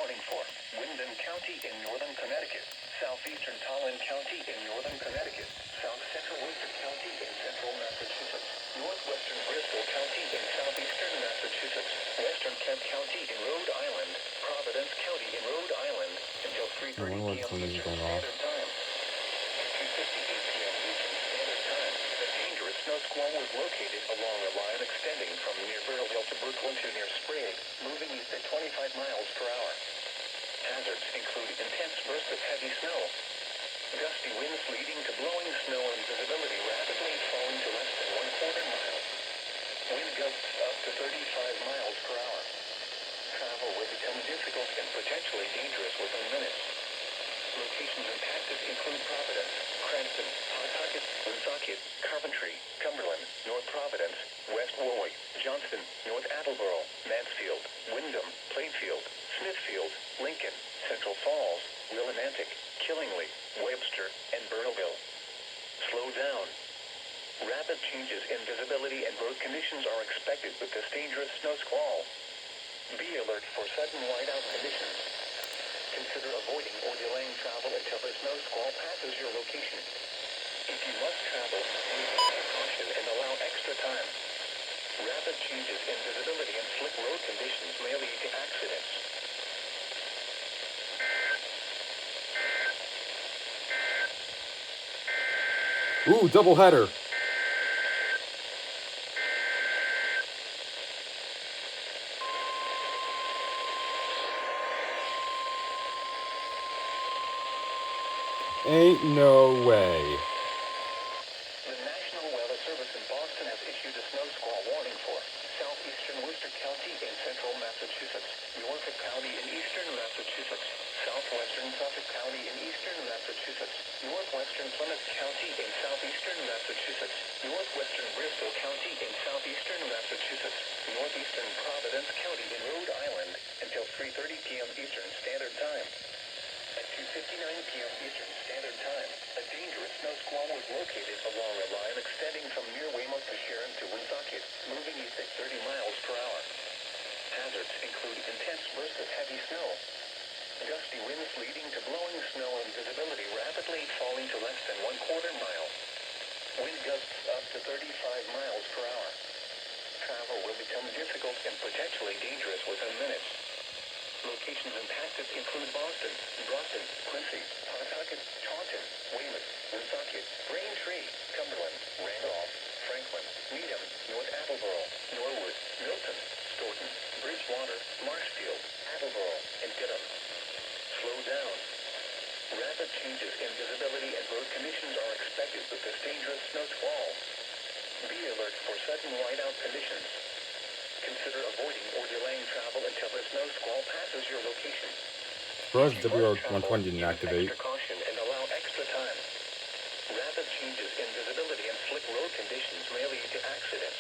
warning for Windham County in northern Connecticut, southeastern Tolland County in northern Connecticut, south central Worcester County in central Massachusetts, northwestern Bristol County in southeastern Massachusetts, western Kent County in Rhode Island, Providence County in Rhode Island until 3:30 p.m. Eastern Standard Time. At 2:58 p.m. Eastern Standard Time, a dangerous snow squall was located along a line extending from near Burrillville to Brooklyn to near Sprague, moving east at 25 miles per hour. Hazards include intense bursts of heavy snow, gusty winds leading to blowing snow and visibility rapidly falling to less than 1/4 mile. Wind gusts up to 35 miles per hour. Travel will become difficult and potentially dangerous within minutes. Locations impacted include Providence, Cranston, Pawtucket, Woonsocket, Coventry, Cumberland, North Providence, West Warwick, Johnston, North Attleboro, Mansfield, Windham, Plainfield, Smithfield, Lincoln, Central Falls, Willimantic, Killingly, Webster, and Burrillville. Slow down. Rapid changes in visibility and road conditions are expected with this dangerous snow squall. Be alert for sudden whiteout conditions. Consider avoiding or delaying travel until the snow squall passes your location. If you must travel, use caution and allow extra time. Rapid changes in visibility and slick road conditions may lead to accidents. Ooh, double header. Ain't no way. The National Weather Service in Boston has issued a snow squall warning for southeastern Worcester County in central Massachusetts, Norfolk County in eastern Massachusetts, southwestern Suffolk County in eastern Massachusetts, northwestern Plymouth County in southeastern Massachusetts, northwestern Bristol County in southeastern Massachusetts, northeastern Providence County in Rhode Island until 3:30 p.m. Eastern Standard Time. At 2:59 p.m. Eastern Standard Time, a dangerous snow squall was located along a line extending from near Weymouth to Sharon to Woonsocket, moving east at 30 miles per hour. Hazards include intense bursts of heavy snow, gusty winds leading to blowing snow and visibility rapidly falling to less than 1/4 mile. Wind gusts up to 35 miles per hour. Travel will become difficult and potentially dangerous within minutes. Locations impacted include Boston, Brockton, Quincy, Pawtucket, Taunton, Weymouth, Woonsocket, Braintree, Cumberland, Randolph, Franklin, Needham, North Attleboro, Norwood, Milton, Stoughton, Bridgewater, Marshfield, Attleboro, and Dedham. Slow down. Rapid changes in visibility and road conditions are expected with this dangerous snow squall. Be alert for sudden whiteout conditions. Consider avoiding or delaying travel until the snow squall passes your location. Surprised WR100 didn't activate. Extra caution and allow extra time. Rapid changes in visibility and slick road conditions may lead to accidents.